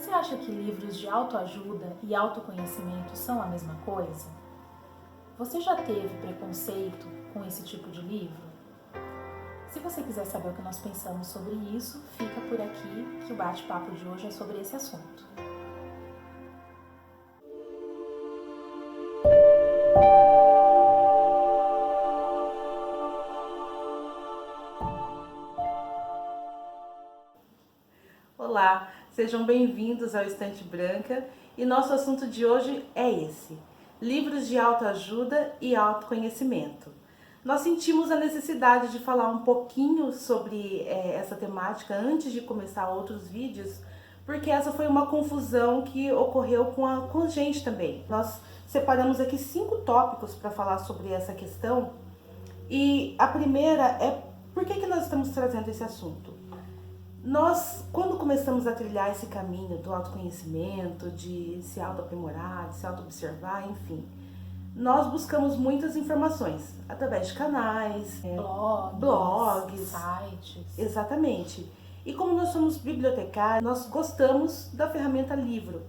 Você acha que livros de autoajuda e autoconhecimento são a mesma coisa? Você já teve preconceito com esse tipo de livro? Se você quiser saber o que nós pensamos sobre isso, fica por aqui que o bate-papo de hoje é sobre esse assunto. Olá, sejam bem-vindos ao Estante Branca e nosso assunto de hoje é esse: livros de autoajuda e autoconhecimento. Nós sentimos a necessidade de falar um pouquinho sobre essa temática antes de começar outros vídeos, porque essa foi uma confusão que ocorreu com a gente também. Nós separamos aqui 5 tópicos para falar sobre essa questão e a primeira é por que nós estamos trazendo esse assunto. Nós, quando começamos a trilhar esse caminho do autoconhecimento, de se autoaprimorar, de se autoobservar, enfim, nós buscamos muitas informações através de canais, blogs, sites. Exatamente. E como nós somos bibliotecários, nós gostamos da ferramenta livro.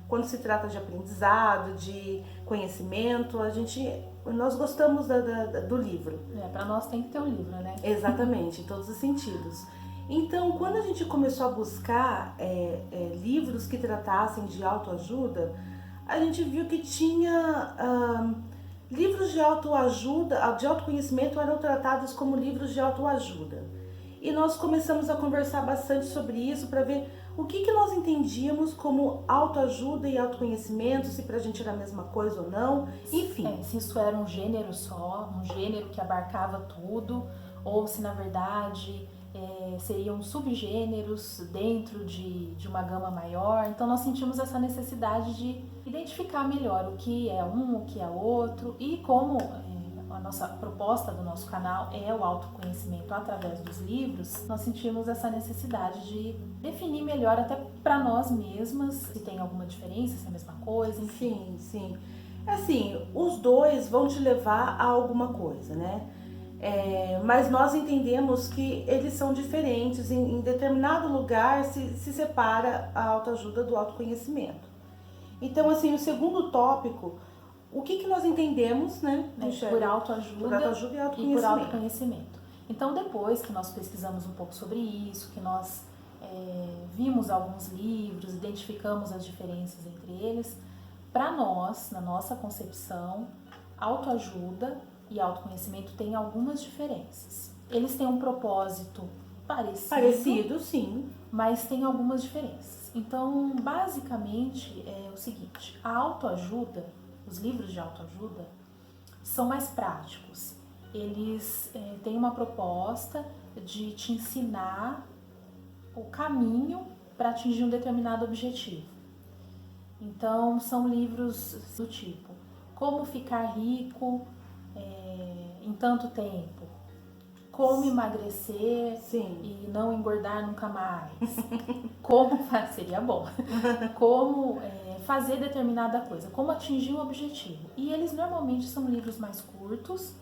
Quando se trata de aprendizado, de conhecimento, nós gostamos do livro. Para nós tem que ter um livro, né? Exatamente, em todos os sentidos. Então, quando a gente começou a buscar livros que tratassem de autoajuda, a gente viu que tinha livros de autoajuda, de autoconhecimento eram tratados como livros de autoajuda. E nós começamos a conversar bastante sobre isso para ver o que nós entendíamos como autoajuda e autoconhecimento, se pra gente era a mesma coisa ou não, enfim. Se isso era um gênero só, um gênero que abarcava tudo, ou se na verdade seriam subgêneros dentro de uma gama maior. Então nós sentimos essa necessidade de identificar melhor o que é um, o que é outro, e como a nossa proposta do nosso canal é o autoconhecimento através dos livros, nós sentimos essa necessidade de definir melhor até para nós mesmas se tem alguma diferença, se é a mesma coisa, enfim. Sim. Assim, os dois vão te levar a alguma coisa, né? Mas nós entendemos que eles são diferentes, em determinado lugar se separa a autoajuda do autoconhecimento. Então, assim, o segundo tópico, o que nós entendemos, né? Por autoajuda e por autoconhecimento. Então, depois que nós pesquisamos um pouco sobre isso, que nós vimos alguns livros, identificamos as diferenças entre eles, para nós, na nossa concepção, autoajuda e autoconhecimento têm algumas diferenças. Eles têm um propósito parecido, sim, mas tem algumas diferenças. Então, basicamente, é o seguinte: a autoajuda, os livros de autoajuda, são mais práticos. Eles têm uma proposta de te ensinar o caminho para atingir um determinado objetivo. Então, são livros do tipo Como Ficar Rico em Tanto Tempo, Como Emagrecer e Não Engordar Nunca Mais, seria bom, como fazer determinada coisa, como atingir um objetivo. E eles normalmente são livros mais curtos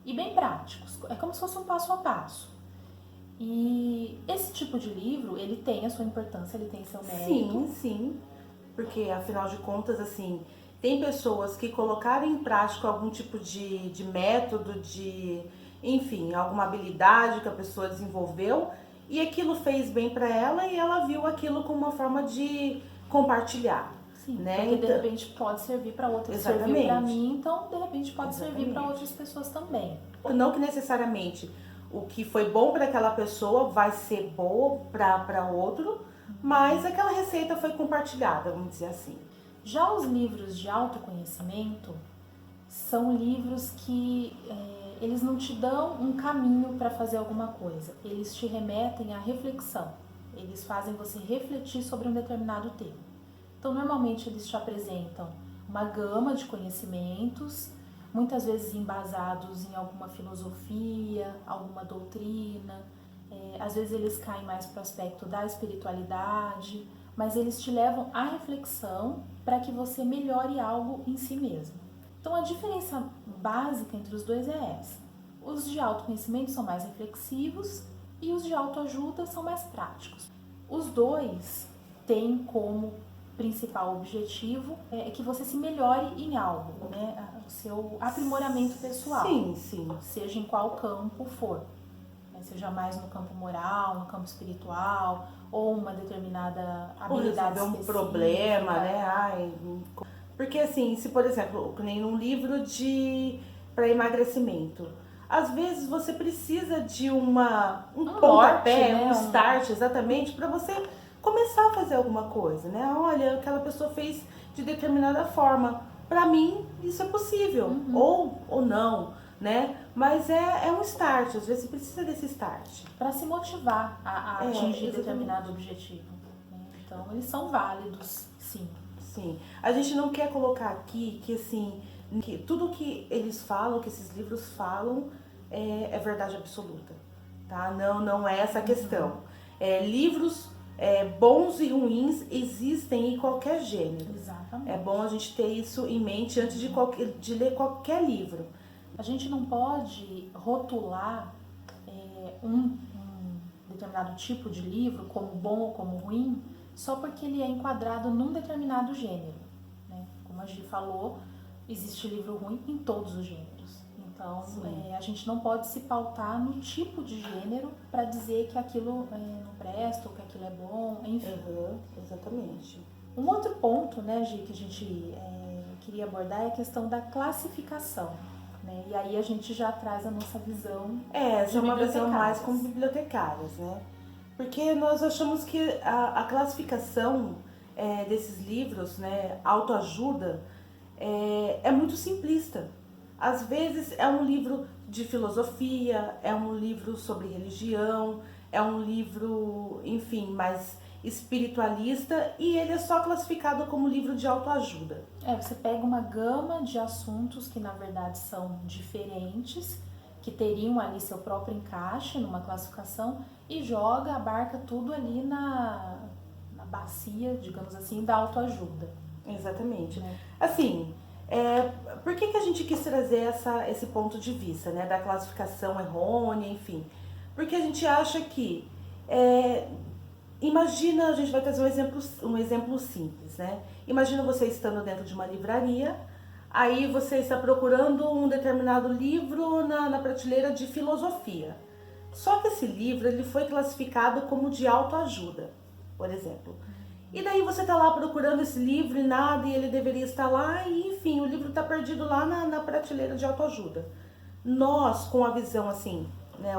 e bem práticos, é como se fosse um passo a passo. E esse tipo de livro, ele tem a sua importância, ele tem seu mérito. Sim, porque afinal de contas, assim, tem pessoas que colocaram em prática algum tipo de método, enfim, alguma habilidade que a pessoa desenvolveu e aquilo fez bem para ela e ela viu aquilo como uma forma de compartilhar. Sim, né? Porque então, de repente pode servir para outras. Serviu para mim, então de repente pode servir para outras pessoas também. Não que necessariamente o que foi bom para aquela pessoa vai ser bom para outro, mas aquela receita foi compartilhada, vamos dizer assim. Já os livros de autoconhecimento são livros que eles não te dão um caminho para fazer alguma coisa, eles te remetem à reflexão, eles fazem você refletir sobre um determinado tema. Então, normalmente eles te apresentam uma gama de conhecimentos, muitas vezes embasados em alguma filosofia, alguma doutrina, às vezes eles caem mais para o aspecto da espiritualidade, mas eles te levam à reflexão para que você melhore algo em si mesmo. Então, a diferença básica entre os dois é essa. Os de autoconhecimento são mais reflexivos e os de autoajuda são mais práticos. Os dois tem como principal objetivo que você se melhore em algo, né? O seu aprimoramento pessoal. Sim, sim. Seja em qual campo for. Seja mais no campo moral, no campo espiritual, ou uma determinada habilidade ou resolver um específica. problema, né? Porque assim, se por exemplo, nem um livro para emagrecimento, às vezes você precisa de um pontapé, norte, né? um start, exatamente, para você começar a fazer alguma coisa, né? Olha, aquela pessoa fez de determinada forma. Para mim, isso é possível, ou não, né? Mas é um start, às vezes você precisa desse start. Para se motivar a atingir exatamente. determinado objetivo. Né? Então, eles são válidos, sim. Sim. A gente não quer colocar aqui que, assim, que tudo que eles falam, que esses livros falam, é verdade absoluta, tá? Não é essa a questão. Livros bons e ruins existem em qualquer gênero. Exatamente. É bom a gente ter isso em mente antes de ler qualquer livro. A gente não pode rotular um determinado tipo de livro como bom ou como ruim só porque ele é enquadrado num determinado gênero. Né? Como a Gi falou, existe livro ruim em todos os gêneros. Então, a gente não pode se pautar no tipo de gênero para dizer que aquilo não presta ou que aquilo é bom, enfim. Exatamente. Um outro ponto, né, Gi, que a gente queria abordar é a questão da classificação. Né? E aí a gente já traz a nossa visão essa é uma visão mais como bibliotecárias, né? Porque nós achamos que a classificação desses livros, né, autoajuda, é muito simplista. Às vezes é um livro de filosofia, é um livro sobre religião, é um livro, enfim, mais espiritualista, e ele é só classificado como livro de autoajuda. Você pega uma gama de assuntos que na verdade são diferentes, que teriam ali seu próprio encaixe numa classificação e abarca tudo ali na bacia, digamos assim, da autoajuda. Exatamente. Assim, por que a gente quis trazer esse ponto de vista, né, da classificação errônea, enfim? Porque a gente acha que, imagina, a gente vai trazer um exemplo simples, né? Imagina você estando dentro de uma livraria, aí você está procurando um determinado livro na prateleira de filosofia. Só que esse livro ele foi classificado como de autoajuda, por exemplo. E daí você está lá procurando esse livro e ele deveria estar lá, e enfim, o livro está perdido lá na prateleira de autoajuda. Nós, com a visão assim, né,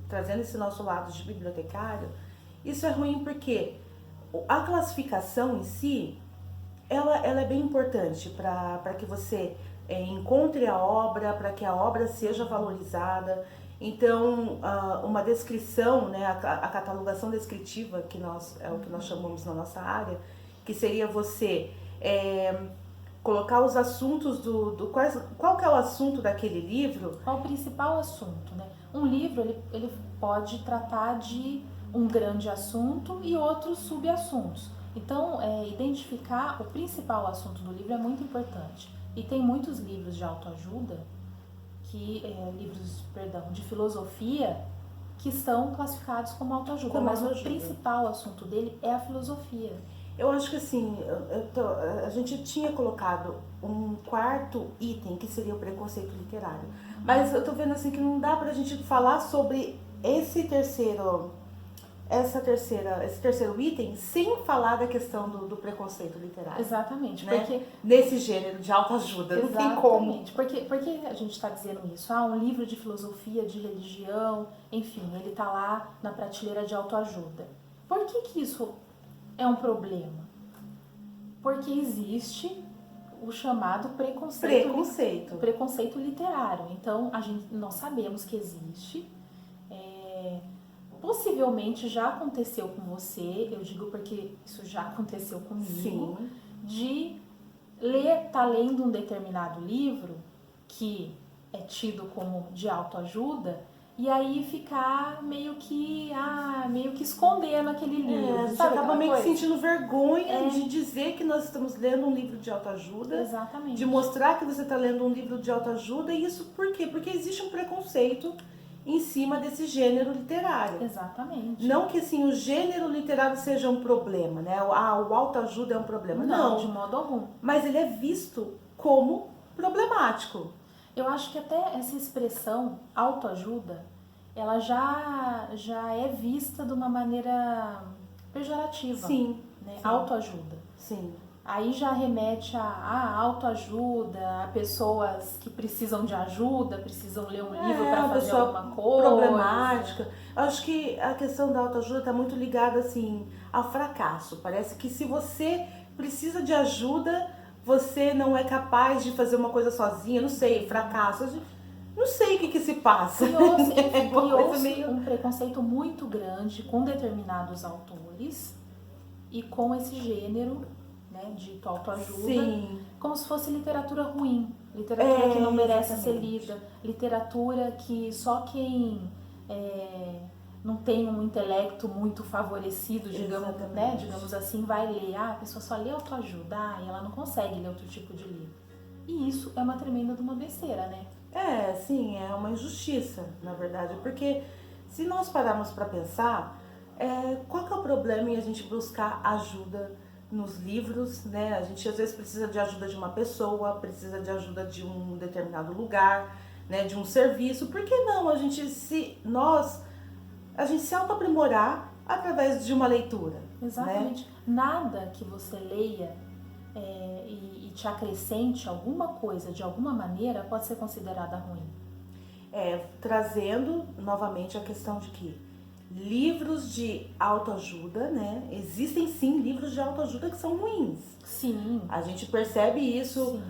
trazendo esse nosso lado de bibliotecário, isso é ruim porque a classificação em si, ela é bem importante para que você encontre a obra, para que a obra seja valorizada. Então, uma descrição, né, a catalogação descritiva, é o que nós chamamos na nossa área, que seria você colocar os assuntos qual que é o assunto daquele livro. Qual o principal assunto, né? Um livro, ele pode tratar de um grande assunto e outros subassuntos. Então, identificar o principal assunto do livro é muito importante. E tem muitos livros de autoajuda, de filosofia, que estão classificados como autoajuda, mas o principal assunto dele é a filosofia. Eu acho que assim, a gente tinha colocado um quarto item, que seria o preconceito literário. Mas eu tô vendo assim que não dá pra gente falar sobre esse terceiro item sem falar da questão do preconceito literário. Exatamente, né? Porque nesse gênero de autoajuda, não tem como. Por que a gente está dizendo isso? Um livro de filosofia, de religião, enfim, ele tá lá na prateleira de autoajuda. Por que isso é um problema? Porque existe o chamado preconceito literário. Então, nós sabemos que existe. Possivelmente já aconteceu com você, eu digo porque isso já aconteceu comigo. Sim. De tá lendo um determinado livro que é tido como de autoajuda e aí ficar meio que escondendo aquele livro. A gente acaba meio que sentindo vergonha de dizer que nós estamos lendo um livro de autoajuda. Exatamente. De mostrar que você está lendo um livro de autoajuda. E isso por quê? Porque existe um preconceito em cima desse gênero literário. Exatamente. Não que assim, o gênero literário seja um problema, né? O autoajuda é um problema. Não, de modo algum. Mas ele é visto como problemático. Eu acho que até essa expressão autoajuda, ela já é vista de uma maneira pejorativa. Sim. Né? Sim. Autoajuda. Sim. Aí já remete a autoajuda, a pessoas que precisam de ajuda, precisam ler um livro para fazer alguma coisa. Problemática. Eu acho que a questão da autoajuda está muito ligada assim ao fracasso. Parece que se você precisa de ajuda, você não é capaz de fazer uma coisa sozinha. Não sei, fracasso. Não sei o que se passa. Criou-se um preconceito muito grande com determinados autores e com esse gênero, né, dito autoajuda, Sim. como se fosse literatura ruim, literatura que não merece exatamente. ser lida, literatura que só quem não tem um intelecto muito favorecido, digamos assim, vai ler. A pessoa só lê autoajuda, e ela não consegue ler outro tipo de livro. E isso é uma tremenda de uma besteira, né? Sim, é uma injustiça, na verdade, porque se nós pararmos para pensar, qual que é o problema em a gente buscar ajuda nos livros, né? A gente às vezes precisa de ajuda de uma pessoa, precisa de ajuda de um determinado lugar, né? De um serviço. Por que não a gente se auto-aprimorar através de uma leitura? Exatamente. Né? Nada que você leia e te acrescente alguma coisa de alguma maneira pode ser considerada ruim. Trazendo novamente a questão de que livros de autoajuda, né? Existem sim livros de autoajuda que são ruins. Sim. A gente percebe isso,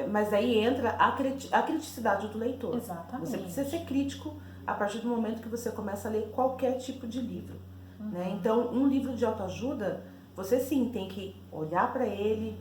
mas aí entra a criticidade do leitor. Exatamente. Você precisa ser crítico a partir do momento que você começa a ler qualquer tipo de livro. Né? Então, um livro de autoajuda, você sim tem que olhar para ele,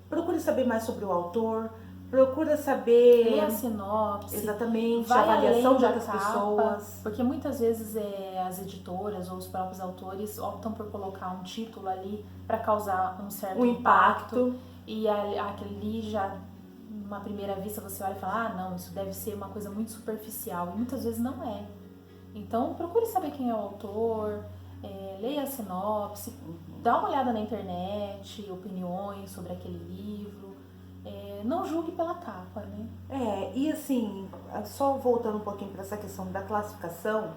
procure saber mais sobre o autor, procura saber... Lê a sinopse. Exatamente, a avaliação de outras pessoas. Porque muitas vezes as editoras ou os próprios autores optam por colocar um título ali para causar um certo impacto. E aquele já, numa primeira vista, você olha e fala, não, isso deve ser uma coisa muito superficial. E muitas vezes não é. Então, procure saber quem é o autor, leia a sinopse, dá uma olhada na internet, opiniões sobre aquele livro. Não julgue pela capa, né? E assim, só voltando um pouquinho para essa questão da classificação,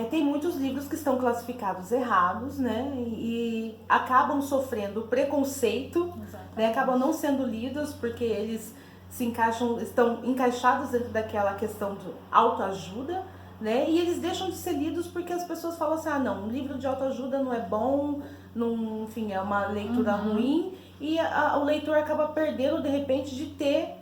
tem muitos livros que estão classificados errados, né? E acabam sofrendo preconceito, né? Acabam não sendo lidos porque eles estão encaixados dentro daquela questão de autoajuda, né? E eles deixam de ser lidos porque as pessoas falam assim, não, um livro de autoajuda não é bom, não, enfim, é uma leitura ruim. E o leitor acaba perdendo, de repente, de ter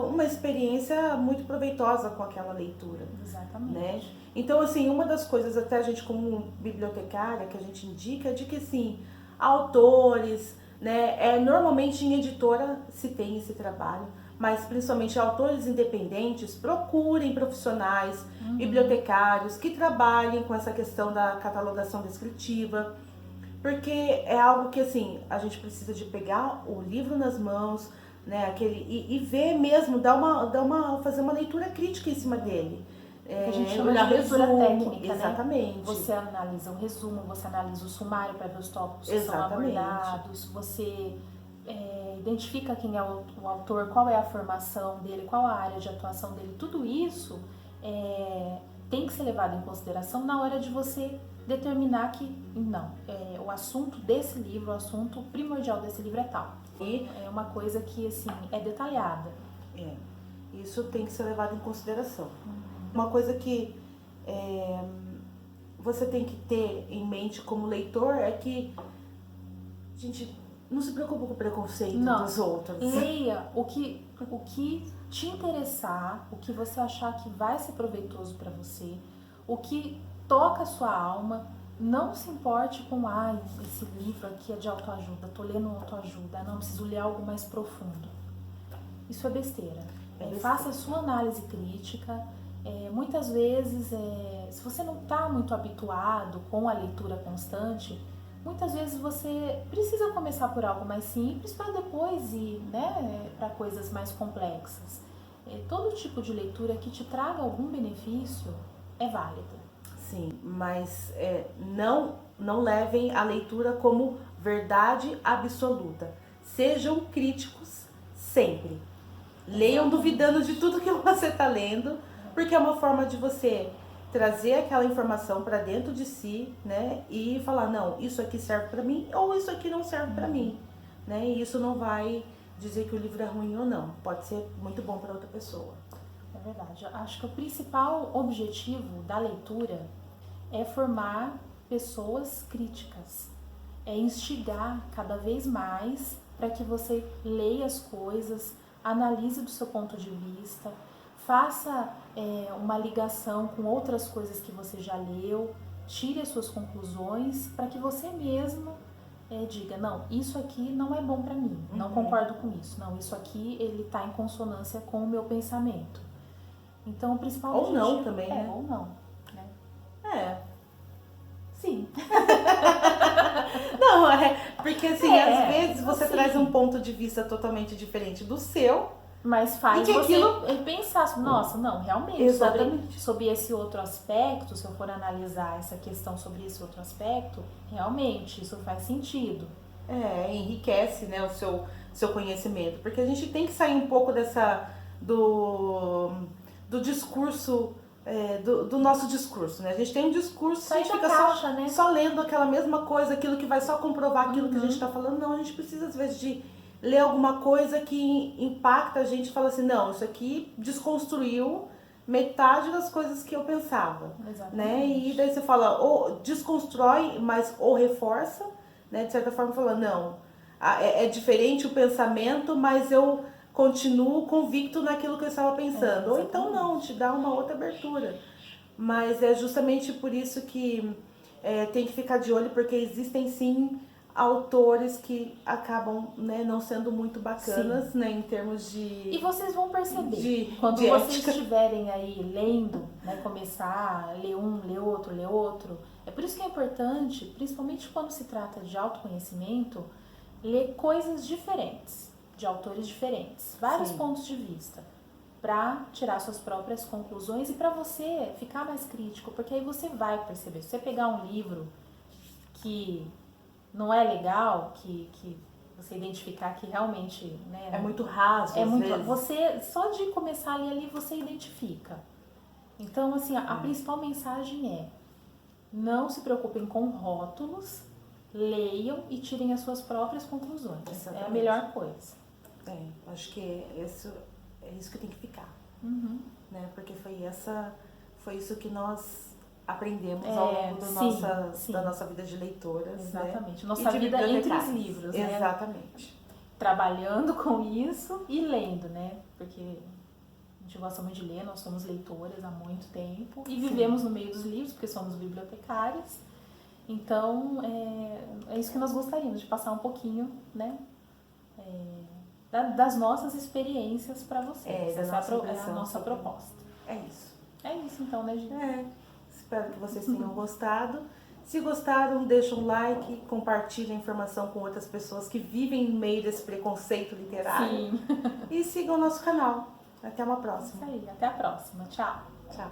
uma experiência muito proveitosa com aquela leitura. Exatamente. Né? Então, assim, uma das coisas, até a gente como bibliotecária, que a gente indica, é de que, assim, autores, né, normalmente em editora se tem esse trabalho, mas principalmente autores independentes, procurem profissionais, bibliotecários, que trabalhem com essa questão da catalogação descritiva, porque é algo que, assim, a gente precisa de pegar o livro nas mãos, né, e ver mesmo, fazer uma leitura crítica em cima dele. Que a gente chama de leitura técnica, exatamente. Né? Você analisa o resumo, você analisa o sumário para ver os tópicos que são abordados, você identifica quem é o autor, qual é a formação dele, qual a área de atuação dele, tudo isso tem que ser levado em consideração na hora de você determinar que, o assunto desse livro, o assunto primordial desse livro é tal. E é uma coisa que, assim, é detalhada. Isso tem que ser levado em consideração. Uma coisa que você tem que ter em mente como leitor é que, gente, não se preocupe com o preconceito dos outros. Leia o que te interessar, o que você achar que vai ser proveitoso para você, o que toca a sua alma. Não se importe com, esse livro aqui é de autoajuda, tô lendo autoajuda, não, preciso ler algo mais profundo. Isso é besteira. Faça a sua análise crítica. Muitas vezes, se você não está muito habituado com a leitura constante, muitas vezes você precisa começar por algo mais simples para depois ir, né, para coisas mais complexas. todo tipo de leitura que te traga algum benefício é válida. Sim, mas não levem a leitura como verdade absoluta. Sejam críticos sempre. Leiam duvidando de tudo que você está lendo, porque é uma forma de você trazer aquela informação para dentro de si, né? E falar, não, isso aqui serve para mim ou isso aqui não serve para mim, né? E isso não vai dizer que o livro é ruim ou não. Pode ser muito bom para outra pessoa. É verdade. Eu acho que o principal objetivo da leitura é formar pessoas críticas, é instigar cada vez mais para que você leia as coisas, analise do seu ponto de vista, faça uma ligação com outras coisas que você já leu, tire as suas conclusões para que você mesmo diga, não, isso aqui não é bom para mim, não concordo com isso, não, isso aqui ele está em consonância com o meu pensamento. Então o principal ou objetivo não também, né? Ou não, né? Sim. Não, porque assim, às vezes você traz um ponto de vista totalmente diferente do seu. Mas faz e você aquilo... pensar, nossa, não, realmente, Exatamente. sobre esse outro aspecto, se eu for analisar essa questão sobre esse outro aspecto, realmente isso faz sentido. Enriquece, né, o seu conhecimento. Porque a gente tem que sair um pouco do discurso, do nosso discurso, né? A gente tem um discurso e fica só lendo aquela mesma coisa, aquilo que vai só comprovar aquilo que a gente está falando. Não, a gente precisa, às vezes, de ler alguma coisa que impacta a gente e fala assim, não, isso aqui desconstruiu metade das coisas que eu pensava. Exatamente. Né? E daí você fala, ou desconstrói, mas ou reforça, né? De certa forma fala, não, é diferente o pensamento, mas eu continuo convicto naquilo que eu estava pensando. Ou então não, te dá uma outra abertura. Mas é justamente por isso que tem que ficar de olho, porque existem sim autores que acabam, né, não sendo muito bacanas, né, em termos de... E vocês vão perceber, quando vocês estiverem aí lendo, né, começar a ler um, ler outro. É por isso que é importante, principalmente quando se trata de autoconhecimento, ler coisas diferentes, de autores diferentes, vários pontos de vista, para tirar suas próprias conclusões e para você ficar mais crítico, porque aí você vai perceber. Se você pegar um livro que não é legal, que você identificar que realmente, né, é muito raso, você só de começar a ler ali você identifica. Então, assim, a principal mensagem é: não se preocupem com rótulos, leiam e tirem as suas próprias conclusões. Exatamente. É a melhor coisa. Acho que é isso que tem que ficar, né? Porque foi isso que nós aprendemos ao longo da nossa vida de leitoras. Exatamente. Né? Nossa vida entre os livros, né? Exatamente. Trabalhando com isso e lendo, né? Porque a gente gosta muito de ler, nós somos leitoras há muito tempo e vivemos no meio dos livros, porque somos bibliotecárias. Então, é isso que nós gostaríamos, de passar um pouquinho, né? Das nossas experiências para vocês. Essa é a nossa proposta. É isso. É isso então, né, gente? Espero que vocês tenham gostado. Se gostaram, deixa um like, compartilhe a informação com outras pessoas que vivem no meio desse preconceito literário. Sim. E sigam o nosso canal. Até uma próxima. Isso aí, até a próxima. Tchau. Tchau.